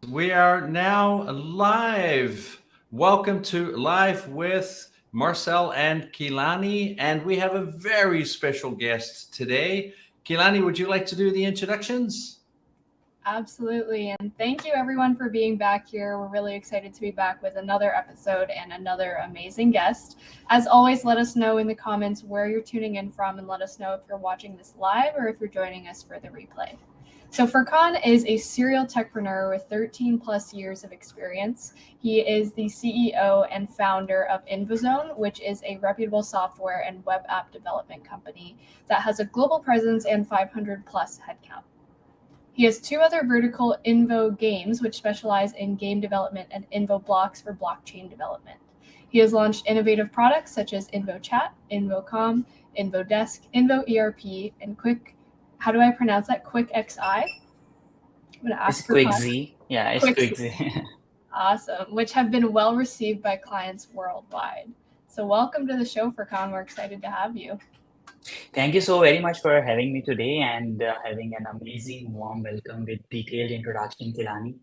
We are now live. Welcome to Live with Marcel and Kilani, and we have a very special guest today. Kilani, would you like to do the introductions? Absolutely. And thank you everyone for being back here. We're really excited to be back with another episode and another amazing guest. As always, let us know in the comments where you're tuning in from and let us know if you're watching this live or if you're joining us for the replay. So Furqan is a serial techpreneur with 13 plus years of experience. He is the CEO and founder of Infozone, which is a reputable software and web app development company that has a global presence and 500 plus headcount. He has two other vertical Invo games, which specialize in game development, and Invo blocks for blockchain development. He has launched innovative products such as Invo Chat, InvoCom, Invo Desk, Invo ERP, and how do I pronounce that? Quick XI. I'm going to It's ask for Quick Z. Yeah, it's Quick Z. Awesome, which have been well received by clients worldwide. So welcome to the show, Furqan. We're excited to have you. Thank you so very much for having me today and having an amazing warm welcome with detailed introduction, Kilani.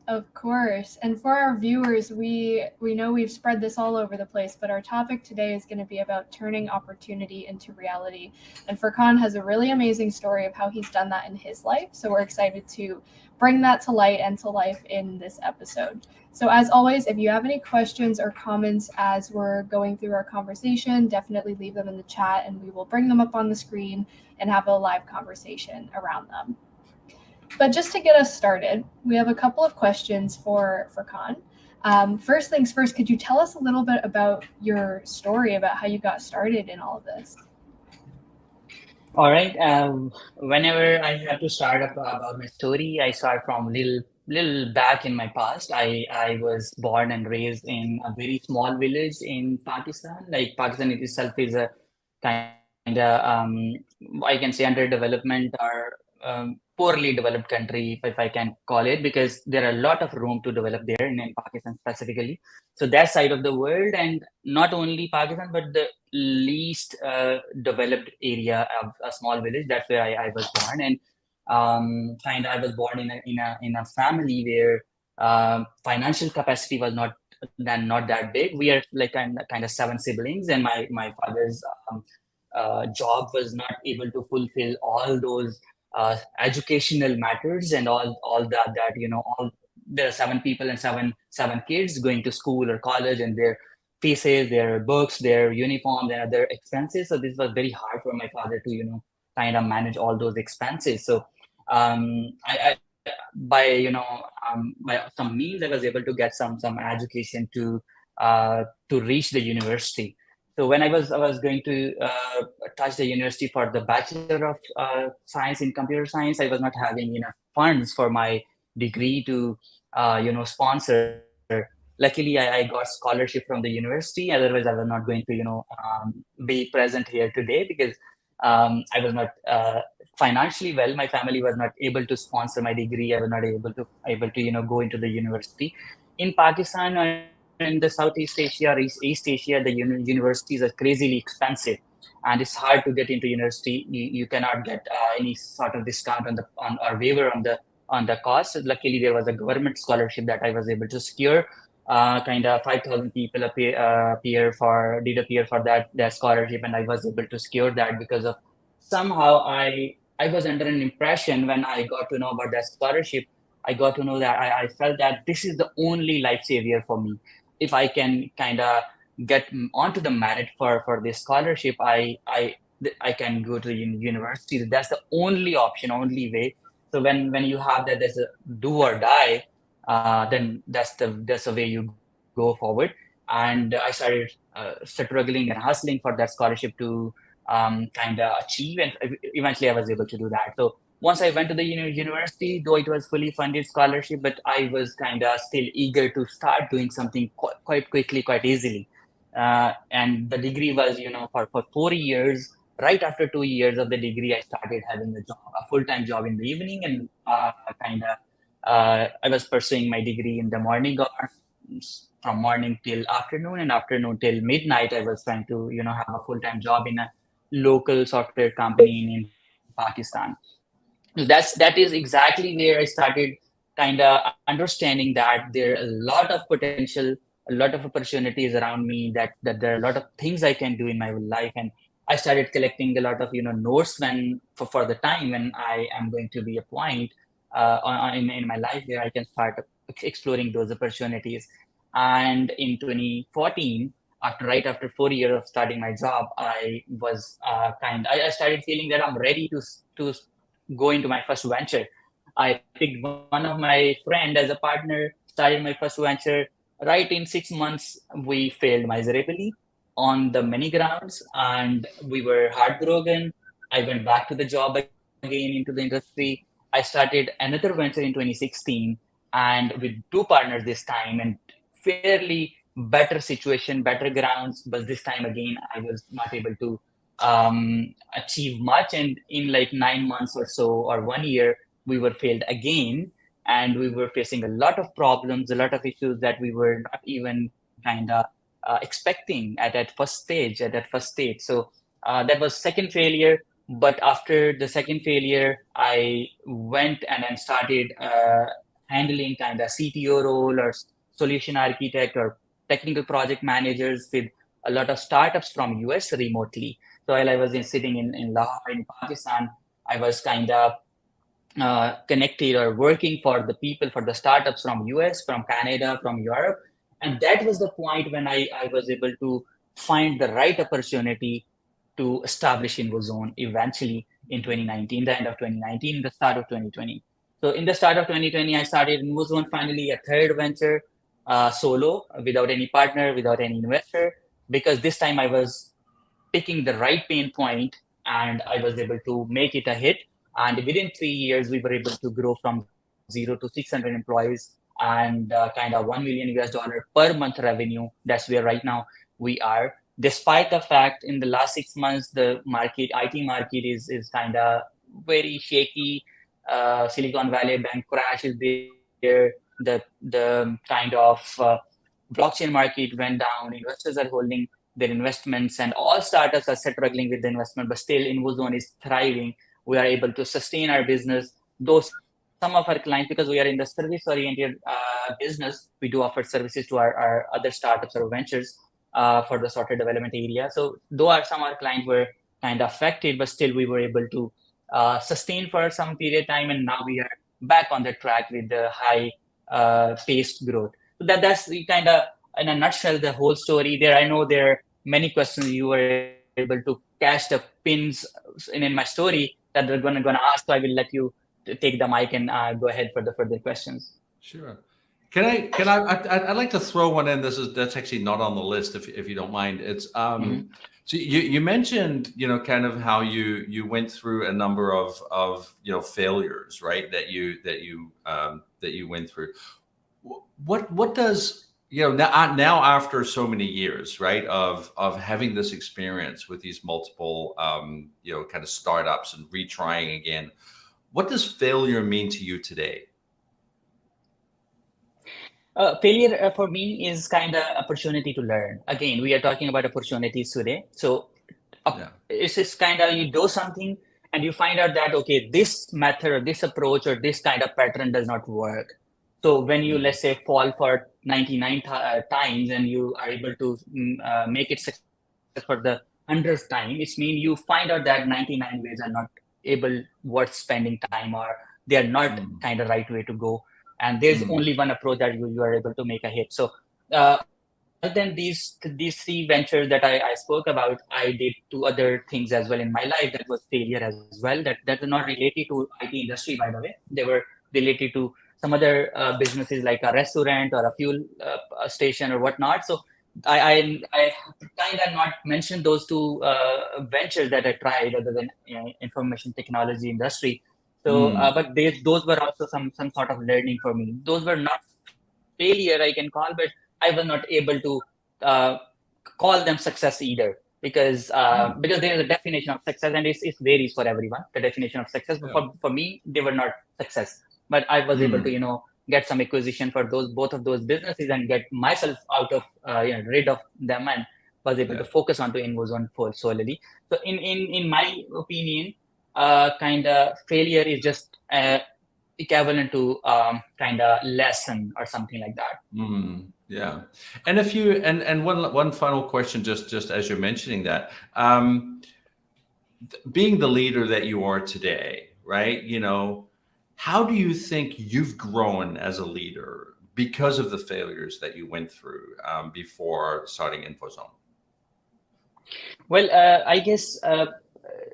Of course. And for our viewers, we know we've spread this all over the place, but our topic today is going to be about turning opportunity into reality. And Furqan has a really amazing story of how he's done that in his life. So we're excited to bring that to light and to life in this episode. So as always, if you have any questions or comments as we're going through our conversation, definitely leave them in the chat and we will bring them up on the screen and have a live conversation around them. But just to get us started, we have a couple of questions for Furqan. First things first, could you tell us a little bit about your story, about how you got started in all of this? All right. Whenever I have to start up about my story, I start from little back in my past. I was born and raised in a very small village in Pakistan. Like Pakistan itself is a kind of I can say under development or poorly developed country, if I can call it, because there are a lot of room to develop there in Pakistan specifically. So that side of the world, and not only Pakistan, but the least developed area of a small village. That's where I was born, and I was born in a family where financial capacity was not that big. We are like kind of seven siblings, and my father's job was not able to fulfill all those educational matters and all that all there are seven people and seven kids going to school or college, and their fees, their books, their uniforms, and other expenses. So this was very hard for my father to kind of manage all those expenses. So I by some means I was able to get some education to reach the university. So when I was going to touch the university for the Bachelor of Science in Computer Science, I was not having enough funds for my degree to sponsor. Luckily, I got scholarship from the university. Otherwise, I was not going to be present here today because I was not financially well. My family was not able to sponsor my degree. I was not able to go into the university in Pakistan and in the Southeast Asia or East Asia. The universities are crazily expensive, and it's hard to get into university. You cannot get any sort of discount on or waiver on the cost. Luckily, there was a government scholarship that I was able to secure. Kind of 5,000 people did appear for that scholarship, and I was able to secure that because of somehow I was under an impression when I got to know about that scholarship. I got to know that I felt that this is the only life savior for me. If I can kind of get onto the merit for this scholarship, I can go to the university. That's the only option, only way. So when you have that, there's a do or die, then that's the way you go forward. And I started struggling and hustling for that scholarship to kind of achieve, and eventually I was able to do that. So once I went to the university, though it was fully funded scholarship, but I was kind of still eager to start doing something quite quickly, quite easily. And the degree was, for 4 years. Right after 2 years of the degree, I started having a full-time job in the evening, and I was pursuing my degree in the morning hours, from morning till afternoon, and afternoon till midnight. I was trying to, have a full-time job in a local software company in Pakistan. That is exactly where I started kind of understanding that there are a lot of potential, a lot of opportunities around me, that there are a lot of things I can do in my life. And I started collecting a lot of notes when for the time when I am going to be a point in my life where I can start exploring those opportunities. And in 2014, right after 4 years of starting my job, I was I started feeling that I'm ready to go into my first venture. I picked one of my friend as a partner, started my first venture. Right in 6 months, we failed miserably on the many grounds, and we were heartbroken. I went back to the job again into the industry. I started another venture in 2016, and with two partners this time, and fairly better situation, better grounds. But this time again, I was not able to achieve much. And in like 9 months or so, or 1 year, we were failed again, and we were facing a lot of problems, a lot of issues that we were not even expecting at that first stage. So that was second failure. But after the second failure, I went and then started handling kind of CTO role or solution architect or technical project managers with a lot of startups from US remotely. So while I was sitting in Lahore in Pakistan, I was kind of connected or working for the people, for the startups from US, from Canada, from Europe. And that was the point when I was able to find the right opportunity to establish Infozone eventually in 2019, the end of 2019, the start of 2020. So in the start of 2020, I started Infozone, finally a third venture, solo, without any partner, without any investor, because this time I was picking the right pain point and I was able to make it a hit. And within 3 years, we were able to grow from 0 to 600 employees and kind of $1 million US per month revenue. That's where right now we are. Despite the fact in the last 6 months, the market, IT market is kind of very shaky. Silicon Valley Bank crash is there. The kind of blockchain market went down. Investors are holding their investments, and all startups are struggling with the investment, but still Infozone is thriving. We are able to sustain our business, though some of our clients, because we are in the service oriented business, we do offer services to our other startups or ventures for the software development area. So though some of our clients were kind of affected, but still we were able to sustain for some period of time, and now we are back on the track with the high paced growth. So that's the kind of, in a nutshell, the whole story there. I know there are many questions you were able to catch the pins in my story that they're gonna ask. So I will let you take the mic and go ahead for the further questions. Sure. I'd like to throw one in. That's actually not on the list, if you don't mind. It's Mhm. so you mentioned, kind of how you went through a number of failures, right? That you went through. What does, now after so many years, right, of having this experience with these multiple kind of startups and retrying again, what does failure mean to you today? Failure for me is kind of opportunity to learn. Again, we are talking about opportunities today. So Yeah. it's just kind of, you do something and you find out that, okay, this method or this approach or this kind of pattern does not work. So when you, let's say, fall for 99 times and you are able to make it success for the 100th time, it means you find out that 99 ways are not able worth spending time, or they are not kind of right way to go. And there's only one approach that you are able to make a hit. So other than these three ventures that I spoke about, I did two other things as well in my life that was failure as well. That were not related to IT industry, by the way. They were related to some other businesses like a restaurant or a fuel station or whatnot. So I kind of not mentioned those two ventures that I tried other than information technology industry. So, but those were also some sort of learning for me. Those were not failure I can call, but I was not able to uh, call them success either, because there is a definition of success, and it varies for everyone. The definition of success, but for me, they were not success. But I was able to get some acquisition for both of those businesses and get myself out of rid of them, and was able to focus onto Infozone solely. So in my opinion, kind of failure is just equivalent to kind of lesson or something like that. Yeah. And if you and one final question, just as you're mentioning that, being the leader that you are today, right? How do you think you've grown as a leader because of the failures that you went through before starting Infozone? Well, I guess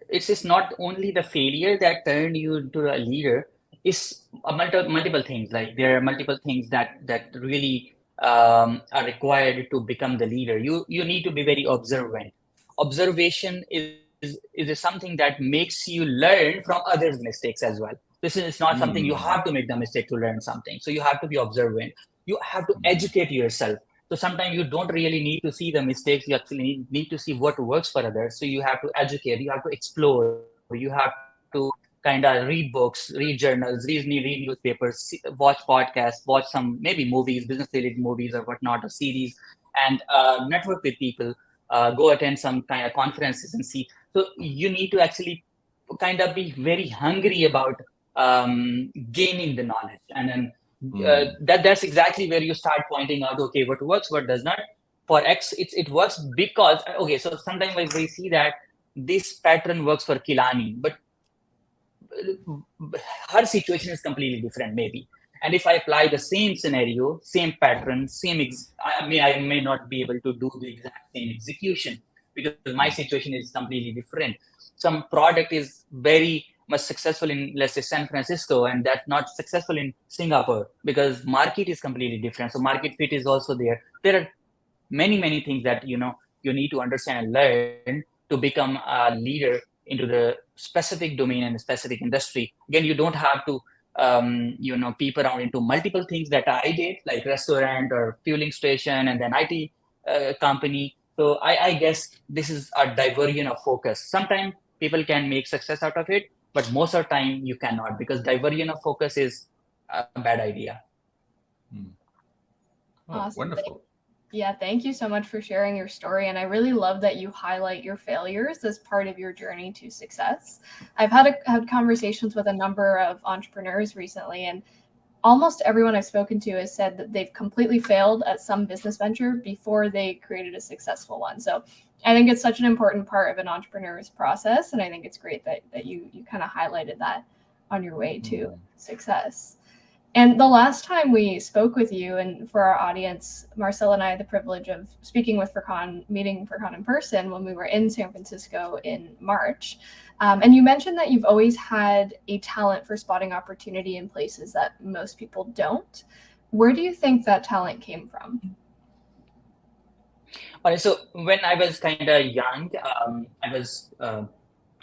it's just not only the failure that turned you into a leader. It's multiple things. Like there are multiple things that really are required to become the leader. You need to be very observant. Observation is something that makes you learn from others' mistakes as well. This is not something you have to make the mistake to learn something. So you have to be observant. You have to educate yourself. So sometimes you don't really need to see the mistakes. You actually need to see what works for others. So you have to educate, you have to explore, you have to kind of read books, read journals, read newspapers, watch podcasts, watch some maybe movies, business-related movies or whatnot, or series, and network with people, go attend some kind of conferences and see. So you need to actually kind of be very hungry about gaining the knowledge. And then that's exactly where you start pointing out, okay, what works, what does not. For X, it works because, okay, so sometimes we see that this pattern works for Kilani, but her situation is completely different, maybe. And if I apply the same scenario, same pattern, I may not be able to do the exact same execution because my situation is completely different. Some product is very much successful in, let's say, San Francisco, and that's not successful in Singapore because market is completely different. So market fit is also there. There are many things that you need to understand and learn to become a leader into the specific domain and specific industry. Again, you don't have to peep around into multiple things that I did, like restaurant or fueling station and then IT company. So I guess this is a diversion of focus. Sometimes people can make success out of it, but most of the time you cannot, because diversion of focus is a bad idea. Oh, awesome. Wonderful. Yeah, thank you so much for sharing your story. And I really love that you highlight your failures as part of your journey to success. I've had conversations with a number of entrepreneurs recently, and almost everyone I've spoken to has said that they've completely failed at some business venture before they created a successful one. So I think it's such an important part of an entrepreneur's process. And I think it's great that you kind of highlighted that on your way to success. And the last time we spoke with you, and for our audience, Marcel and I had the privilege of speaking with Furqan, meeting Furqan in person when we were in San Francisco in March. And you mentioned that you've always had a talent for spotting opportunity in places that most people don't. Where do you think that talent came from? All right, so when I was kind of young, I was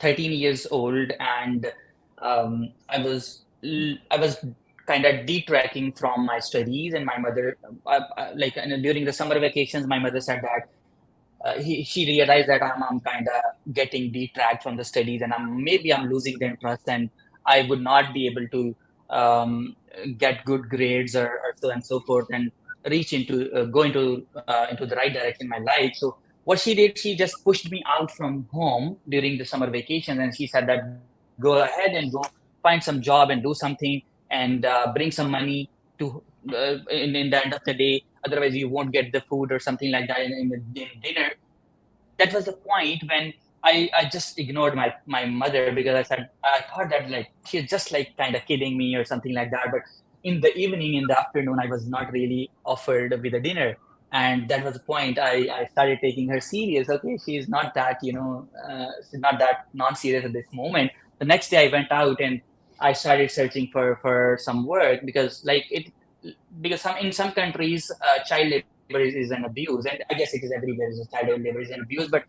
13 years old, and I was kind of detracking from my studies, and my mother, during the summer vacations, my mother said that she realized that I'm kind of getting detract from the studies, and I'm losing the interest, and I would not be able to get good grades or so and so forth, and reach into go into the right direction in my life. So what she did, she just pushed me out from home during the summer vacation, and she said that go ahead and go find some job and do something, and bring some money to in the end of the day. Otherwise, you won't get the food or something like that in the dinner. That was the point when I just ignored my mother, because I thought that like she's just like kind of kidding me or something like that. But in the evening, in the afternoon, I was not really offered with a dinner. And that was the point. I started taking her serious. Okay, she's not that, she's not that non-serious at this moment. The next day I went out and I started searching for some work, because in some countries child labor is an abuse, and I guess it is everywhere. Child labor is an abuse, but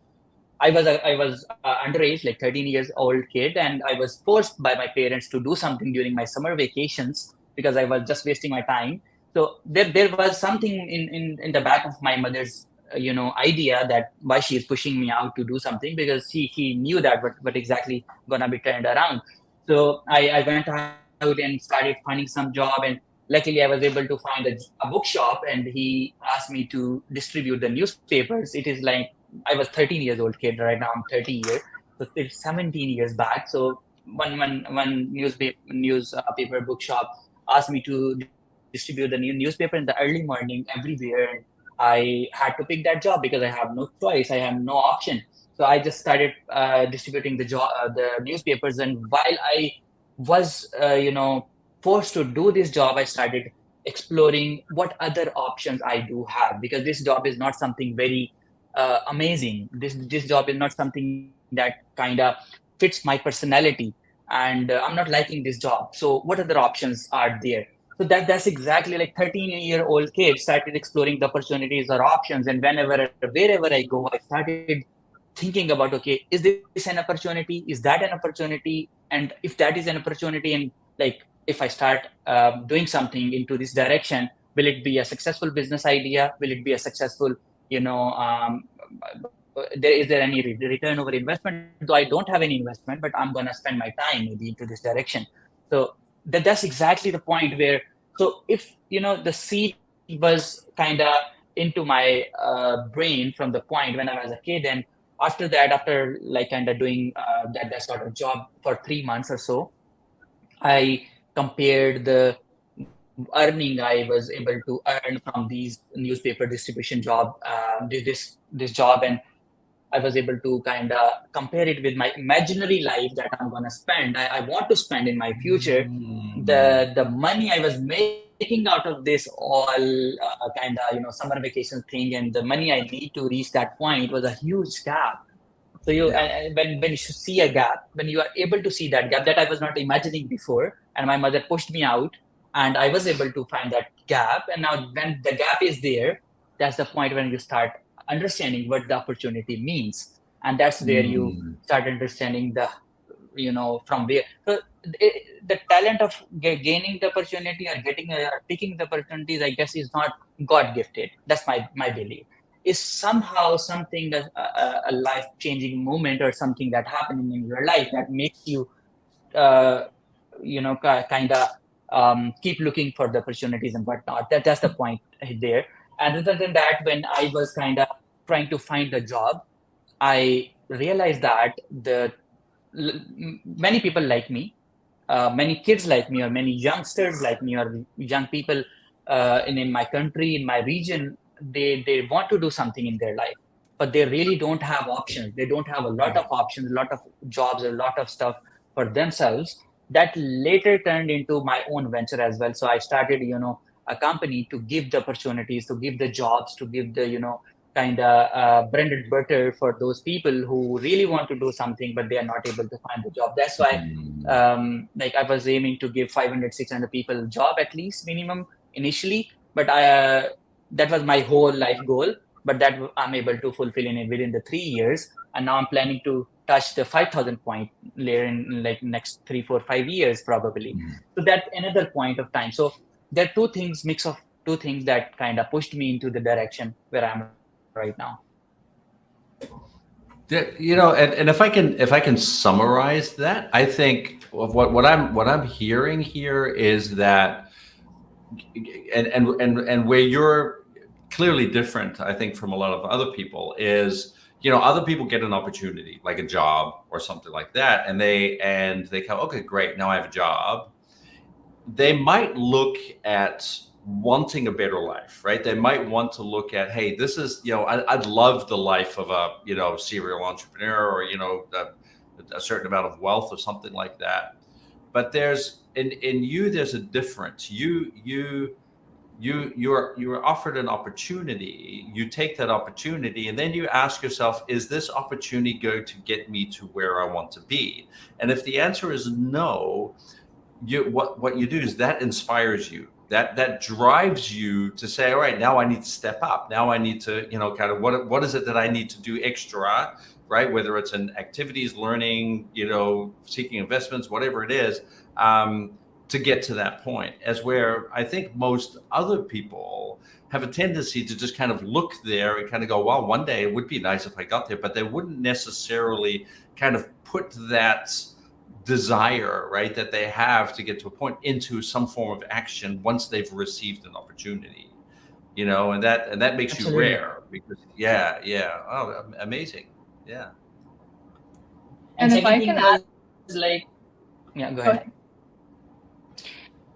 I was underage, like 13 years old kid, and I was forced by my parents to do something during my summer vacations because I was just wasting my time. So there was something in the back of my mother's idea that why she is pushing me out to do something, because she knew that what exactly gonna be turned around. So I went out and started finding some job, and luckily I was able to find a bookshop, and he asked me to distribute the newspapers. It is like I was 13 years old kid. Right now I'm 30 years. So it's 17 years back. So one newspaper bookshop asked me to distribute the new newspaper in the early morning everywhere. And I had to pick that job because I have no choice. I have no option. So I just started distributing the newspapers. And while I was, forced to do this job, I started exploring what other options I do have, because this job is not something very amazing. This job is not something that kind of fits my personality, and I'm not liking this job. So what other options are there? So that's exactly like 13-year-old kid started exploring the opportunities or options, and wherever I go, I started thinking about, okay, is this an opportunity? Is that an opportunity? And if that is an opportunity, and like if I start doing something into this direction, will it be a successful business idea? Will it be a successful, is there any return over investment? Though I don't have any investment, but I'm gonna spend my time maybe into this direction. So that's exactly the point where, so if the seed was kind of into my brain from the point when I was a kid, and after like kind of doing that sort of job for 3 months or so, I compared the earning I was able to earn from these newspaper distribution job, this job, and I was able to kind of compare it with my imaginary life that I'm gonna spend. I want to spend in my future. The money I was making out of this all kind of summer vacation thing, and the money I need to reach that point was a huge gap. So when you see a gap, when you are able to see that gap that I was not imagining before, and my mother pushed me out, and I was able to find that gap. And now when the gap is there, that's the point when you start understanding what the opportunity means, and that's where you start understanding from where. So the talent of gaining the opportunity or picking the opportunities, I guess, is not God gifted. That's my belief. Is somehow something that a life-changing moment or something that happened in your life that makes you kind of keep looking for the opportunities and whatnot. That's the point there. And other than that, when I was kind of trying to find a job, I realized that many people like me, many kids like me, or many youngsters like me, or young people in my country, in my region, they want to do something in their life, but they really don't have options. They don't have a lot of options, a lot of jobs, a lot of stuff for themselves. That later turned into my own venture as well. So I started, a company to give the opportunities, to give the jobs, to give the, kind of bread and butter for those people who really want to do something, but they are not able to find the job. That's why, like I was aiming to give 500, 600 people a job at least minimum initially, but that was my whole life goal. But that I'm able to fulfill within the 3 years, and now I'm planning to touch the 5,000 point later in like next 3, 4, 5 years probably. So that's another point of time. So there are mix of two things that kind of pushed me into the direction where I'm right now. And if I can summarize that, I think what I'm hearing here is that, and where you're clearly different, I think, from a lot of other people is, other people get an opportunity like a job or something like that, and they go, okay, great, now I have a job. They might look at wanting a better life, right? They might want to look at, hey, this is, I'd love the life of a, serial entrepreneur, or, a certain amount of wealth or something like that. But there's, in you, there's a difference. You're offered an opportunity, you take that opportunity, and then you ask yourself, is this opportunity going to get me to where I want to be? And if the answer is no, what you do is that inspires you, that drives you to say, all right, now I need to step up. Now I need to, kind of what is it that I need to do extra, right? Whether it's in activities, learning, seeking investments, whatever it is, to get to that point. As where I think most other people have a tendency to just kind of look there and kind of go, well, one day it would be nice if I got there, but they wouldn't necessarily kind of put that desire, right, that they have to get to a point into some form of action once they've received an opportunity, and that makes Absolutely. you rare, because oh, amazing. Yeah. And if I can add, like, Yeah, go Go ahead. ahead.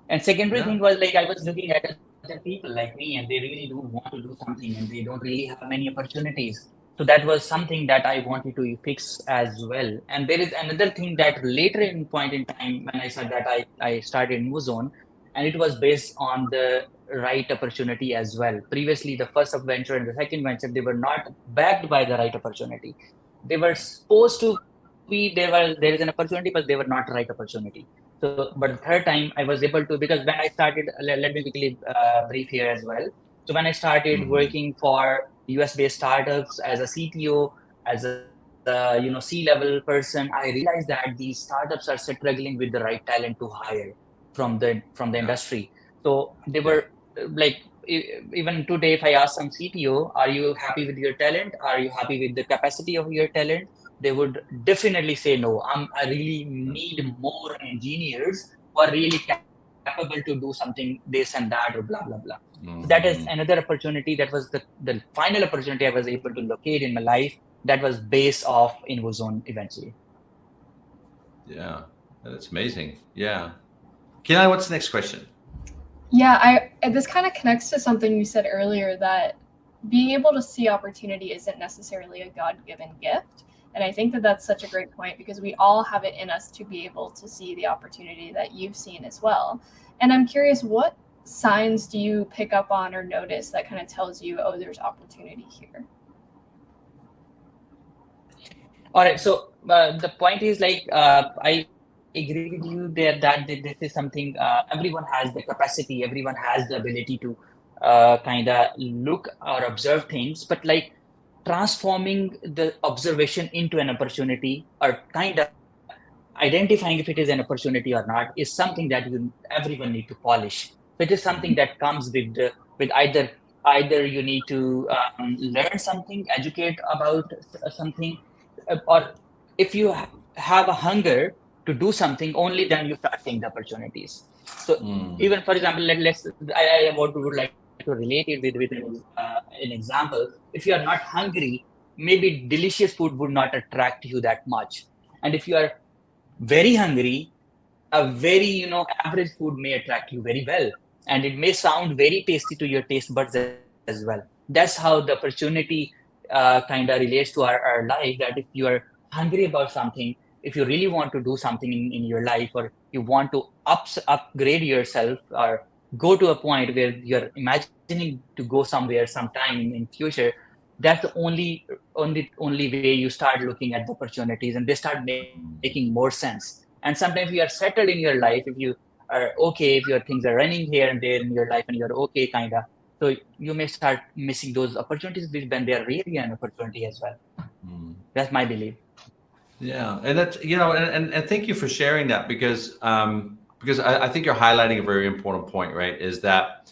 And secondary Yeah. thing was like I was looking at other people like me, and they really do want to do something, and they don't really have many opportunities. So that was something that I wanted to fix as well. And there is another thing that later in point in time when I said that I started Infozone, and it was based on the right opportunity as well. Previously, the first venture and the second venture, they were not backed by the right opportunity. They were supposed to be there is an opportunity, but they were not right opportunity. So, but the third time I was able to, because when I started, let me quickly brief here as well. So when I started Mhm. working for US based startups as a CTO, as a C-level person, I realized that these startups are struggling with the right talent to hire from the Yeah. industry. So they were Yeah. like even today, if I ask some CTO, are you happy with your talent? Are you happy with the capacity of your talent? They would definitely say no. I really need more engineers who are really capable to do something this and that or blah blah blah. So that is another Mhm. opportunity. That was the final opportunity I was able to locate in my life. That was based off Infozone eventually. Yeah. That's amazing. Yeah. Kilani, what's the next question? Yeah, this kind of connects to something you said earlier, that being able to see opportunity isn't necessarily a God-given gift. And I think that that's such a great point, because we all have it in us to be able to see the opportunity that you've seen as well. And I'm curious, what signs do you pick up on or notice that kind of tells you, oh, there's opportunity here? All right. So the point is like I agree with you there that this is something everyone has the capacity, everyone has the ability to kind of look or observe things, but like transforming the observation into an opportunity or kind of identifying if it is an opportunity or not is something that everyone need to polish. So it is something Mhm. that comes with either you need to learn something, educate about something, or if you have a hunger to do something, only then you start seeing the opportunities. So Mm. even for example, would like to relate it with an example. If you are not hungry, maybe delicious food would not attract you that much. And if you are very hungry, a very average food may attract you very well, and it may sound very tasty to your taste buds as well. That's how the opportunity kind of relates to our life, that if you are hungry about something, if you really want to do something in your life, or you want to upgrade yourself or go to a point where you're imagining to go somewhere sometime in future, that's the only way you start looking at the opportunities, and they start making more sense. And sometimes you are settled in your life, if you are okay, if your things are running here and there in your life and you're okay kind of, so you may start missing those opportunities when they are really an opportunity as well. Mm. That's my belief. Yeah, and that's and thank you for sharing that, because I think you're highlighting a very important point, right? Is that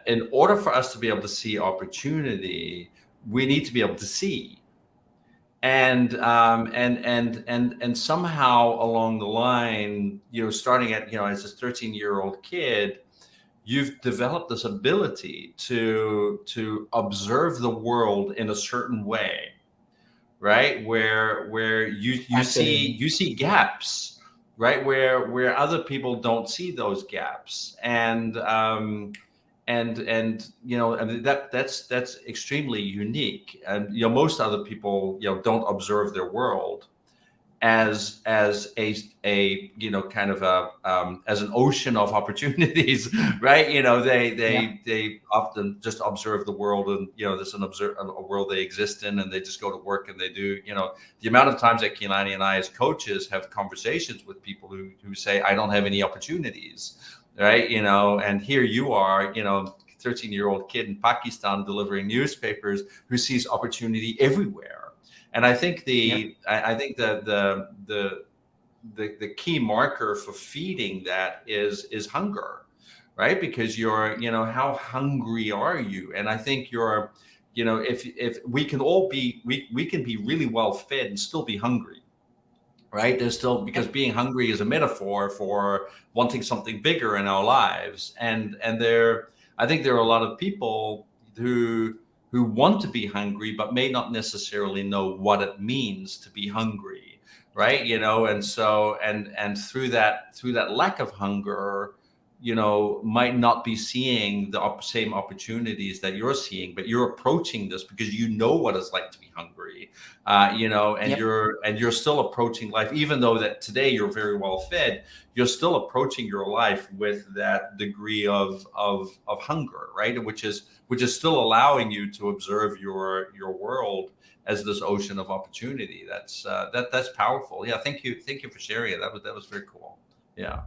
in order for us to be able to see opportunity, we need to be able to see, and somehow along the line, starting at as a 13-year-old kid, you've developed this ability to observe the world in a certain way, right? Where you Absolutely. see gaps, right? Where other people don't see those gaps, and and that's extremely unique. And most other people don't observe their world as a kind of a as an ocean of opportunities, right? Yeah. They often just observe the world, and there's a world they exist in, and they just go to work and they do. The amount of times that Kilani and I as coaches have conversations with people who say, I don't have any opportunities, right? And here you are, 13-year-old kid in Pakistan delivering newspapers, who sees opportunity everywhere. And I think Yep. I think the key marker for feeding that is hunger, right? Because how hungry are you? And I think if we can all be, we can be really well fed and still be hungry, right? There's still, because Yep. being hungry is a metaphor for wanting something bigger in our lives. And I think there are a lot of people who want to be hungry, but may not necessarily know what it means to be hungry, right? And so and through that lack of hunger, might not be seeing the same opportunities that you're seeing, but you're approaching this because you know what it's like to be hungry, and Yep. you're still approaching life, even though that today you're very well fed, you're still approaching your life with that degree of hunger, right? Which is still allowing you to observe your world as this ocean of opportunity. That's powerful. Yeah, thank you for sharing it. That was very cool. Yeah.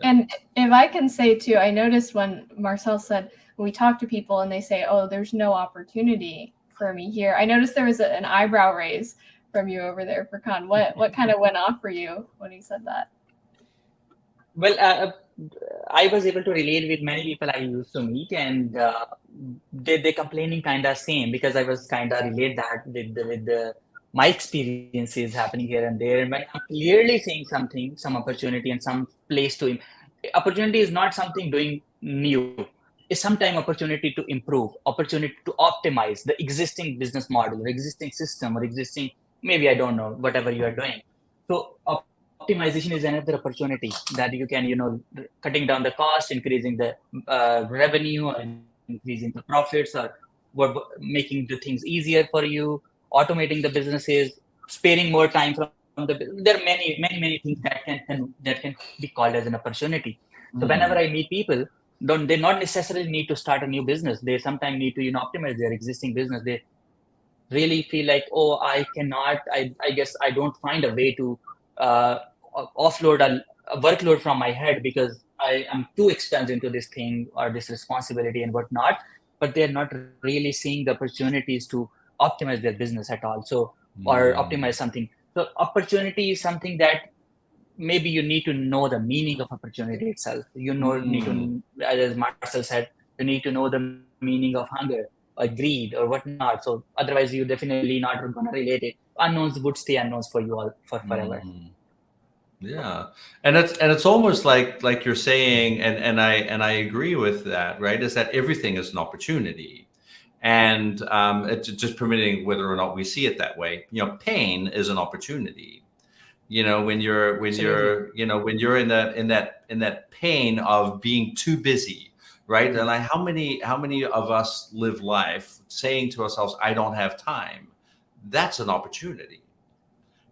And if I can say too, I noticed when Marcel said, when we talk to people and they say, oh, there's no opportunity for me here, I noticed there was an eyebrow raise from you over there, Furqan. What kind of went off for you when he said that? Well, I was able to relate with many people I used to meet, and they complaining kind of same, because I was kind of relate that with my experiences happening here and there. And when I'm clearly seeing something, some opportunity and some place to opportunity is not something doing new. It's sometimes opportunity to improve, opportunity to optimize the existing business model or existing system or existing, maybe I don't know, whatever you are doing. So optimization is another opportunity that you can, cutting down the cost, increasing the revenue, or increasing the profits, or making the things easier for you, automating the businesses, sparing more time from there are many things that can be called as an opportunity. So whenever I meet people, they not necessarily need to start a new business. They sometimes need to, optimize their existing business. They really feel like, oh, I cannot, I guess I don't find a way to offload a workload from my head because I am too expensive into this thing or this responsibility and whatnot. But they're not really seeing the opportunities to optimize their business at all. So, or optimize something. So opportunity is something that maybe you need to know the meaning of opportunity itself. Need to, as Marcel said, you need to know the meaning of hunger or greed or whatnot. So otherwise, you definitely not going to relate it. Unknowns would stay unknowns for you all for forever. Yeah, and it's almost like you're saying, and I agree with that. Right? Is that everything is an opportunity, and it's just permitting whether or not we see it that way. Pain is an opportunity. When you're when you're in that pain of being too busy, right? And how many of us live life saying to ourselves, I don't have time? That's an opportunity,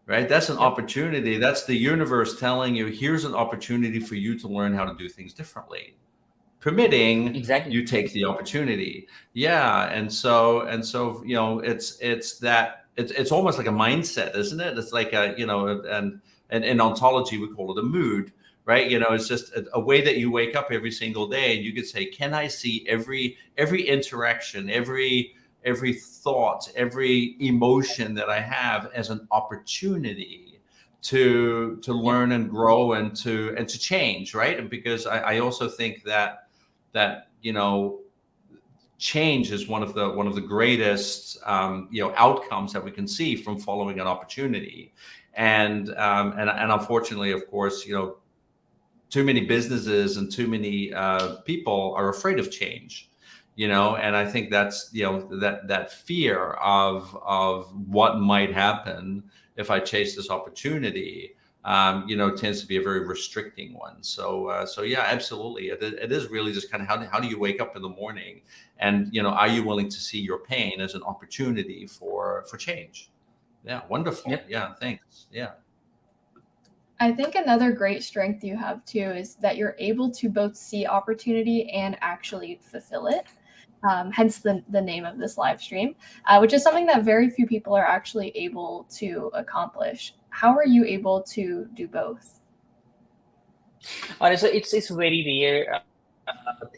right? That's an opportunity. That's the universe telling you, here's an opportunity for you to learn how to do things differently, permitting you take the opportunity. Yeah. And so it's almost like a mindset, isn't it? It's like and in ontology we call it a mood, right? It's just a way that you wake up every single day, and you could say, can I see every interaction, every thought, every emotion that I have as an opportunity to learn and grow and to change, right? And because I also think that change is one of the greatest outcomes that we can see from following an opportunity, and unfortunately, of course, too many businesses and too many people are afraid of change, and I think that's that fear of what might happen if I chase this opportunity, tends to be a very restricting one. So yeah, absolutely. It is really just kind of how do you wake up in the morning, and are you willing to see your pain as an opportunity for change? Yeah, wonderful. Yep. Yeah, thanks. Yeah. I think another great strength you have too is that you're able to both see opportunity and actually fulfill it. Hence the name of this live stream, which is something that very few people are actually able to accomplish. How are you able to do both? So it's very rare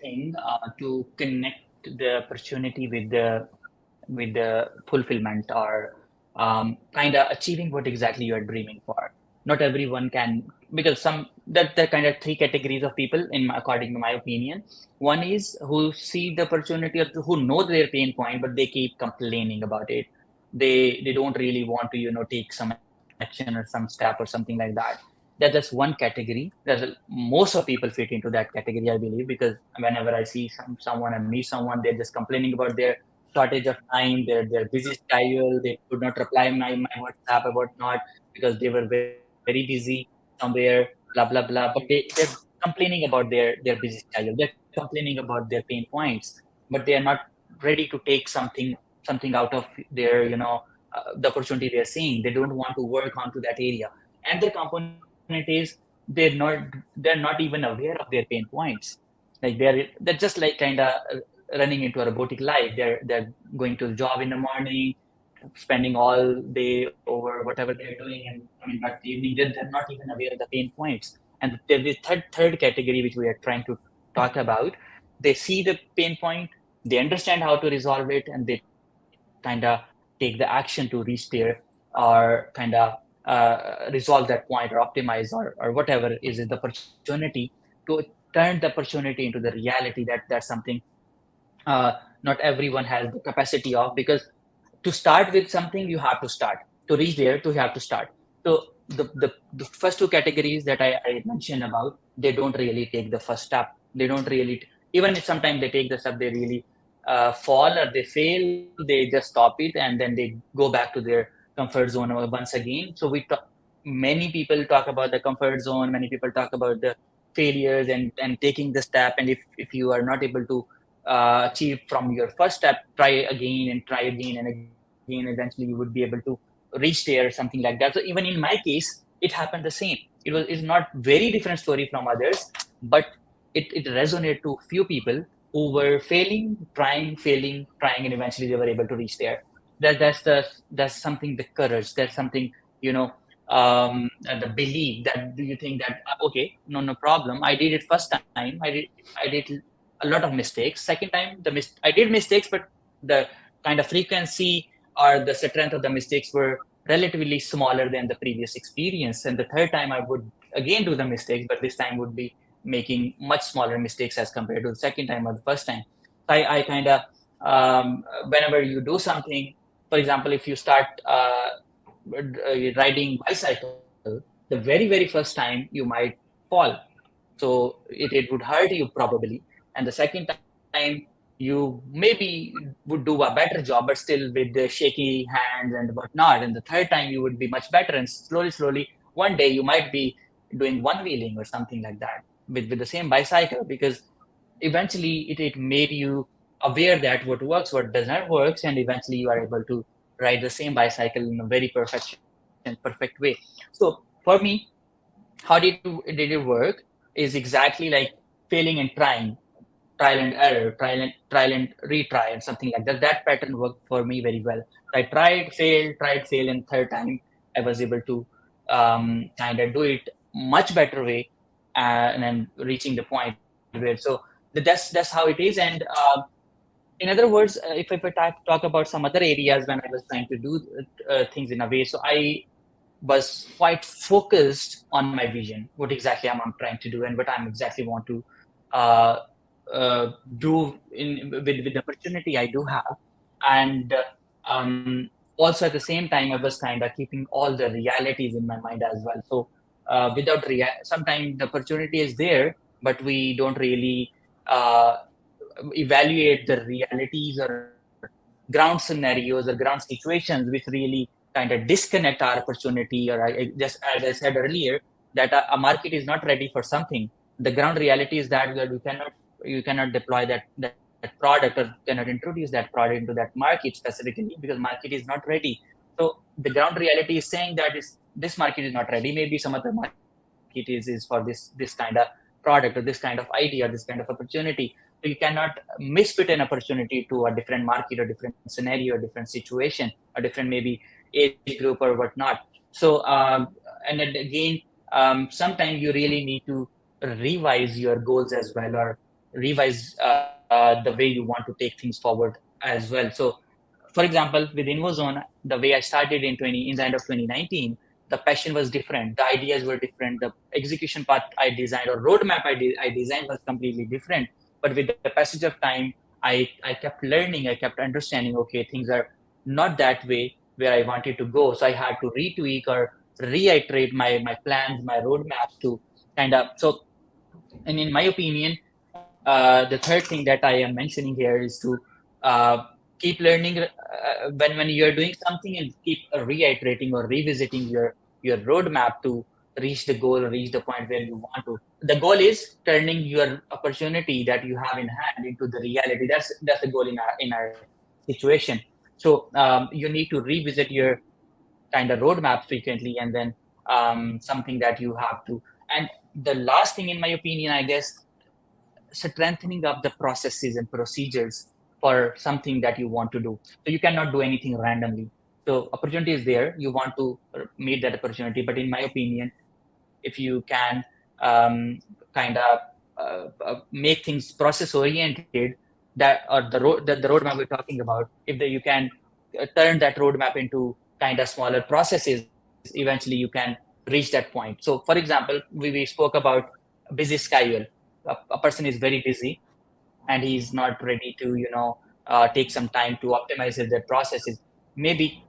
thing to connect the opportunity with the fulfillment, or kind of achieving what exactly you are dreaming for. Not everyone can, because there are kind of three categories of people according to my opinion. One is who see the opportunity, or who know their pain point, but they keep complaining about it. They don't really want to take some action or some step or something like that. That's one category. Most of people fit into that category, I believe, because whenever I see someone and meet someone, they're just complaining about their shortage of time, their busy schedule. They could not reply my WhatsApp about not because they were very busy somewhere, blah blah blah. But they're complaining about their busy schedule. They're complaining about their pain points, but they are not ready to take something out of their the opportunity they're seeing. They don't want to work onto that area. And the component is they're not even aware of their pain points. Like they're just like kind of running into a robotic life. They're going to the job in the morning, spending all day over whatever they're doing, and coming back in the evening. They're not even aware of the pain points. And there's the third category which we are trying to talk about. They see the pain point, they understand how to resolve it, and they kind of take the action to reach there, or kind of resolve that point or optimize, or whatever is the opportunity, to turn the opportunity into the reality. That's something not everyone has the capacity of, because to start with something you have to start, to reach there to have to start. So the first two categories that I mentioned about, they don't really take the first step. They don't really, even if sometimes they take the step, they really fall or they fail. They just stop it, and then they go back to their comfort zone once again. So many people talk about the comfort zone, many people talk about the failures and taking the step. And if you are not able to achieve from your first step, try again and try again and again. Eventually you would be able to reach there, something like that. So even in my case, it happened the same. It's not very different story from others, but it resonated to few people who were failing, trying, and eventually they were able to reach there. That's something, the courage. That's something, the belief that, do you think that okay, no problem. I did it first time. I did a lot of mistakes. Second time, I did mistakes, but the kind of frequency or the strength of the mistakes were relatively smaller than the previous experience. And the third time I would again do the mistakes, but this time would be making much smaller mistakes as compared to the second time or the first time. So I kind of, whenever you do something, for example, if you start riding bicycle, the very first time you might fall. So it would hurt you probably. And the second time you maybe would do a better job, but still with the shaky hands and whatnot. And the third time you would be much better, and slowly, one day you might be doing one wheeling or something like that with the same bicycle, because eventually it made you aware that what works, what does not work, and eventually you are able to ride the same bicycle in a very perfect way. So for me, how did it work is exactly like failing and trying, trial and error, trial and retry, and something like that. That pattern worked for me very well. I tried, failed, and third time I was able to kind of do it much better way, and then reaching the point where. So that's how it is. And in other words, if I talk about some other areas when I was trying to do things in a way, so I was quite focused on my vision, what exactly I'm trying to do, and what I'm exactly want to uh, do with the opportunity I do have. And also at the same time, I was kind of keeping all the realities in my mind as well. So sometimes the opportunity is there, but we don't really uh, evaluate the realities or ground scenarios or ground situations which really kind of disconnect our opportunity. Or just as I said earlier, that a market is not ready for something. The ground reality is that you cannot deploy that product, or cannot introduce that product into that market specifically, because market is not ready. So the ground reality is saying that this market is not ready. Maybe some other market is for this kind of product, or this kind of idea, or this kind of opportunity. So you cannot misfit an opportunity to a different market, or different scenario, or different situation, or different maybe age group or whatnot. So and then again, sometimes you really need to revise your goals as well, or revise the way you want to take things forward as well. So for example, with Infozone, the way I started in the end of 2019, the passion was different, the ideas were different, the execution path I designed, or roadmap I designed, was completely different. But with the passage of time, I kept learning, I kept understanding, okay, things are not that way where I wanted to go. So I had to retweak or reiterate my plans, my roadmaps to kind of. So, and in my opinion, the third thing that I am mentioning here is to uh, keep learning when you're doing something, and keep reiterating or revisiting your roadmap to reach the goal or reach the point where you want to. The goal is turning your opportunity that you have in hand into the reality. That's the goal in our situation. So you need to revisit your kind of roadmap frequently, and then something that you have to. And the last thing, in my opinion, I guess, strengthening up the processes and procedures for something that you want to do. So you cannot do anything randomly. So opportunity is there. You want to meet that opportunity. But in my opinion, if you can kind of make things process oriented, that or the roadmap we're talking about, if you can turn that roadmap into kind of smaller processes, eventually you can reach that point. So for example, we spoke about busy schedule. A person is very busy and he's not ready to take some time to optimize their processes. Maybe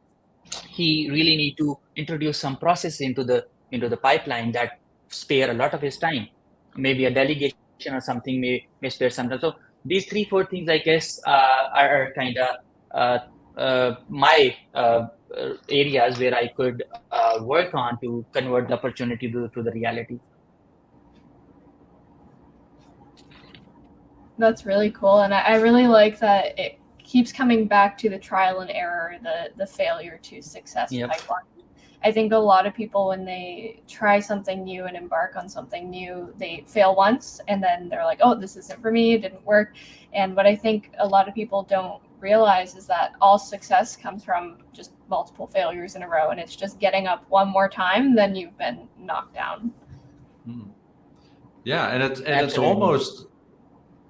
he really need to introduce some process into the pipeline that spare a lot of his time. Maybe a delegation or something may spare some time. So these 3-4 things, I guess, are kind of my areas where I could work on to convert the opportunity to the reality. That's really cool, and I really like that it keeps coming back to the trial and error, the failure to success pipeline. I think a lot of people, when they try something new and embark on something new, they fail once and then they're like, oh, this isn't for me, it didn't work. And what I think a lot of people don't realize is that all success comes from just multiple failures in a row, and it's just getting up one more time, then you've been knocked down. Yeah, and it's almost,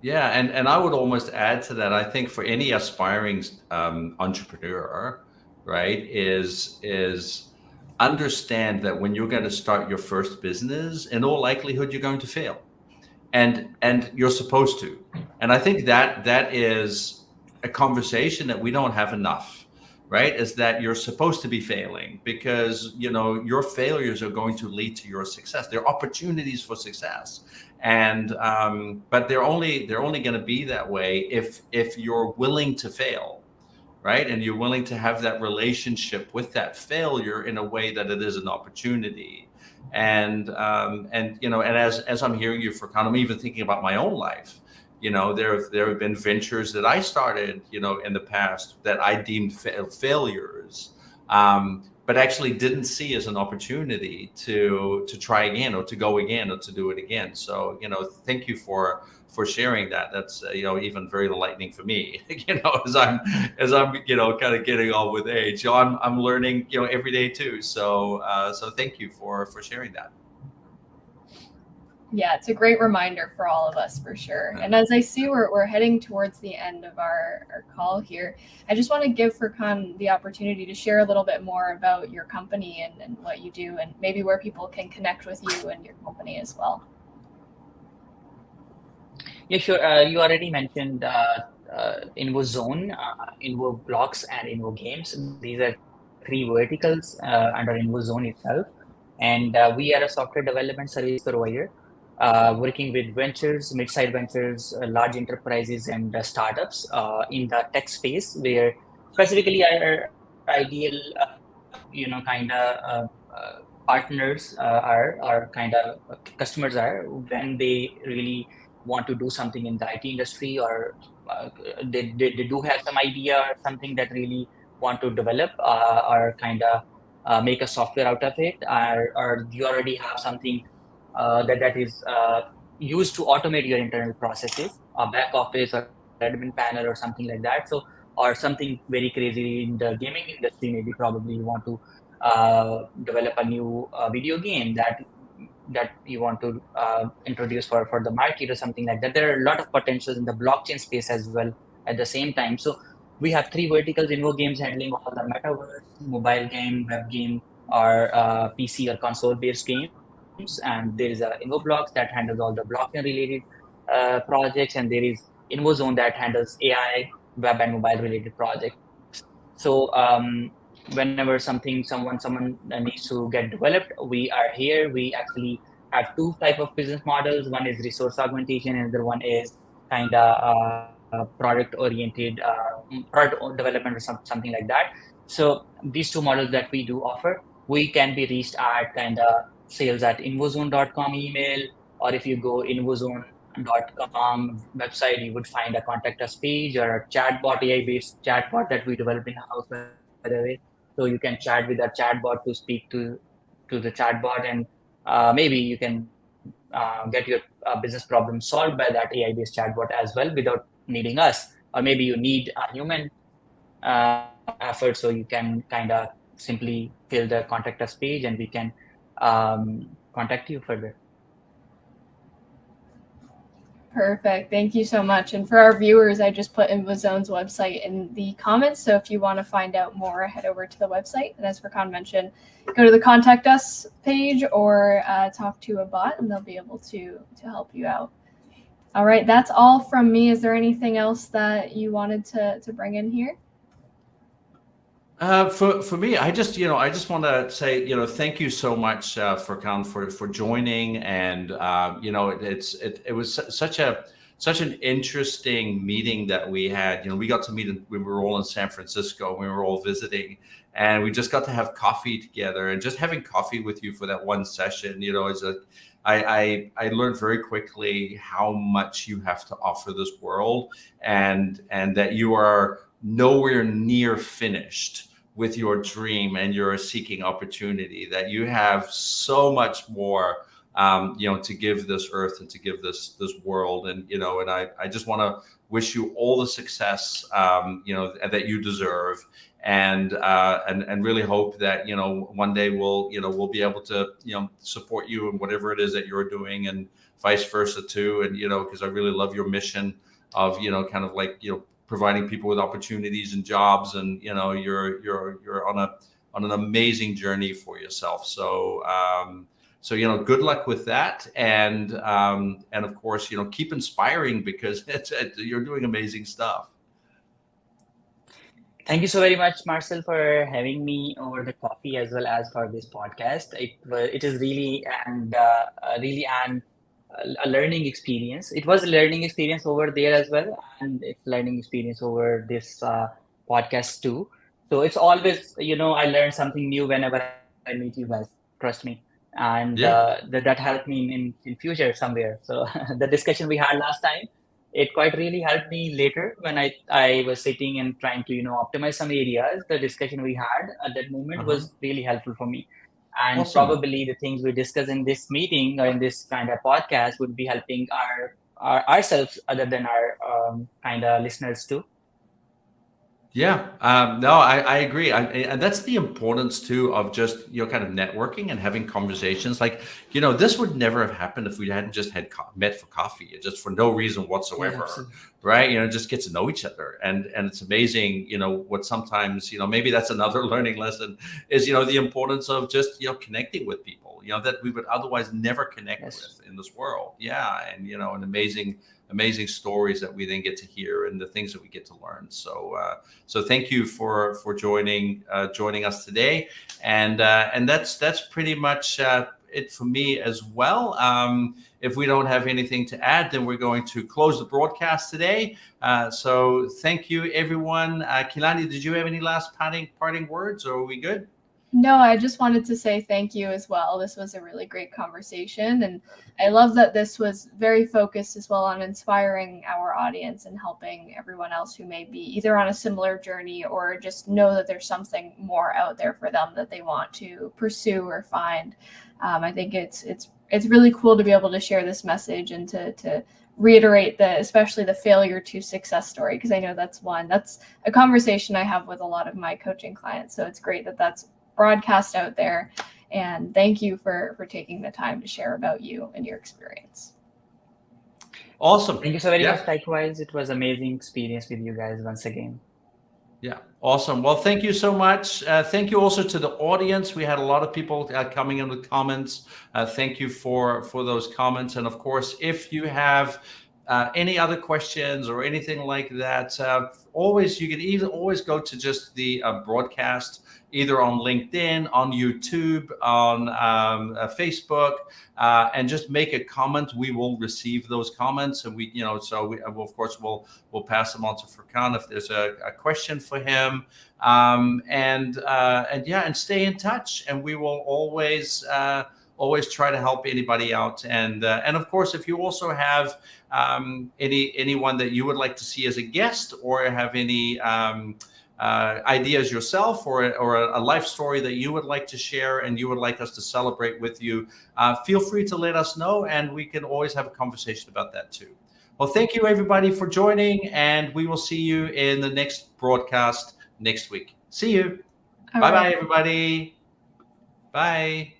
yeah, and I would almost add to that. I think for any aspiring entrepreneur, right, is understand that when you're going to start your first business, in all likelihood, you're going to fail, and you're supposed to. And I think that is a conversation that we don't have enough, right? Is that you're supposed to be failing, because your failures are going to lead to your success. They're opportunities for success, and but they're only going to be that way if you're willing to fail, right? And you're willing to have that relationship with that failure in a way that it is an opportunity. And as I'm hearing you, Furqan, I'm even thinking about my own life. There have been ventures that I started, in the past that I deemed failures, but actually didn't see as an opportunity to try again, or to go again, or to do it again. So, thank you for sharing that. That's even very enlightening for me. As I'm kind of getting on with age, I'm learning every day too. So thank you for sharing that. Yeah, it's a great reminder for all of us, for sure. And as I see we're heading towards the end of our call here, I just want to give Furqan the opportunity to share a little bit more about your company and what you do, and maybe where people can connect with you and your company as well. Yeah, sure. You already mentioned Infozone, Infoblocks, and InfoGames. These are 3 verticals under Infozone itself. And we are a software development service provider, working with ventures, mid-sized ventures, large enterprises, and startups in the tech space, where specifically our ideal, kind of partners are kind of customers are when they really want to do something in the IT industry, or they do have some idea or something that really want to develop, or kind of make a software out of it, or you already have something that is used to automate your internal processes, a back office or admin panel or something like that. So, or something very crazy in the gaming industry, maybe probably you want to develop a new video game that you want to introduce for the market or something like that. There are a lot of potentials in the blockchain space as well at the same time. So we have 3 verticals: InfoGames handling all the metaverse, mobile game, web game, or PC or console-based games. And there is a Infoblocks that handles all the blockchain-related projects, and there is Infozone that handles AI, web, and mobile-related projects. So whenever someone needs to get developed, we are here. We actually have 2 type of business models. One is resource augmentation, and the other one is kind of product oriented product development or something like that. So these two models that we do offer, we can be reached at kind of sales@infozone.com email, or if you go infozone.com website, you would find a contact us page or a chatbot, AI-based chatbot that we developed in-house, by the way. So you can chat with our chatbot to speak to the chatbot, and maybe you can get your business problem solved by that AI-based chatbot as well without needing us. Or maybe you need a human effort, so you can kind of simply fill the contact us page and we can contact you further. Perfect. Thank you so much. And for our viewers, I just put Infozone's website in the comments. So if you want to find out more, head over to the website. And as Furqan mentioned, go to the contact us page or talk to a bot, and they'll be able to help you out. All right, that's all from me. Is there anything else that you wanted to bring in here? For me, I just want to say, thank you so much, Furqan, for joining. And, it was such an interesting meeting that we had. We got to meet when we were all in San Francisco. We were all visiting, and we just got to have coffee together. And just having coffee with you for that one session, I learned very quickly how much you have to offer this world, and that you are nowhere near finished with your dream and your seeking opportunity, that you have so much more to give this earth and to give this world. And I just want to wish you all the success that you deserve, and really hope that one day we'll be able to support you in whatever it is that you're doing, and vice versa too. And because I really love your mission of kind of like providing people with opportunities and jobs, and you're on an amazing journey for yourself. So good luck with that, and of course keep inspiring, because you're doing amazing stuff. Thank you so very much, Marcel, for having me over the coffee as well as for this podcast. It is really a learning experience. It was a learning experience over there as well, and it's learning experience over this podcast too. So it's always, I learn something new whenever I meet you guys. Trust me, and that helped me in future somewhere. So the discussion we had last time, it quite really helped me later when I was sitting and trying to optimize some areas. The discussion we had at that moment was really helpful for me. And Awesome. Probably the things we discuss in this meeting or in this kind of podcast would be helping ourselves other than our kind of listeners too. Yeah, no, I agree. And that's the importance too of just, kind of networking and having conversations. Like, this would never have happened if we hadn't just met for coffee, just for no reason whatsoever, right? Just get to know each other. And it's amazing, what sometimes, maybe that's another learning lesson is, the importance of just, connecting with people, that we would otherwise never connect with in this world. Yeah. And, and amazing stories that we then get to hear, and the things that we get to learn. So thank you for joining us today, and that's pretty much it for me as well. If we don't have anything to add, then we're going to close the broadcast today. So thank you, everyone. Kilani, did you have any last parting words, or are we good? No, I just wanted to say thank you as well. This was a really great conversation, and I love that this was very focused as well on inspiring our audience and helping everyone else who may be either on a similar journey or just know that there's something more out there for them that they want to pursue or find. I think it's really cool to be able to share this message and to reiterate especially the failure to success story, because I know that's a conversation I have with a lot of my coaching clients. So it's great that that's broadcast out there, and thank you for taking the time to share about you and your experience. Awesome. Thank you so very much. Likewise, it was amazing experience with you guys once again. Yeah, awesome. Well, thank you so much. Thank you also to the audience. We had a lot of people coming in with comments. Thank you for those comments. And of course, if you have any other questions or anything like that, you can either always go to just the broadcast, either on LinkedIn, on YouTube, on Facebook, and just make a comment. We will receive those comments, and of course we'll pass them on to Furqan if there's a question for him. And stay in touch, and we will always try to help anybody out. And of course, if you also have anyone that you would like to see as a guest, or have any ideas yourself, or a life story that you would like to share and you would like us to celebrate with you, feel free to let us know, and we can always have a conversation about that too. Well, thank you everybody for joining, and we will see you in the next broadcast next week. See you. Bye-bye, everybody. Bye.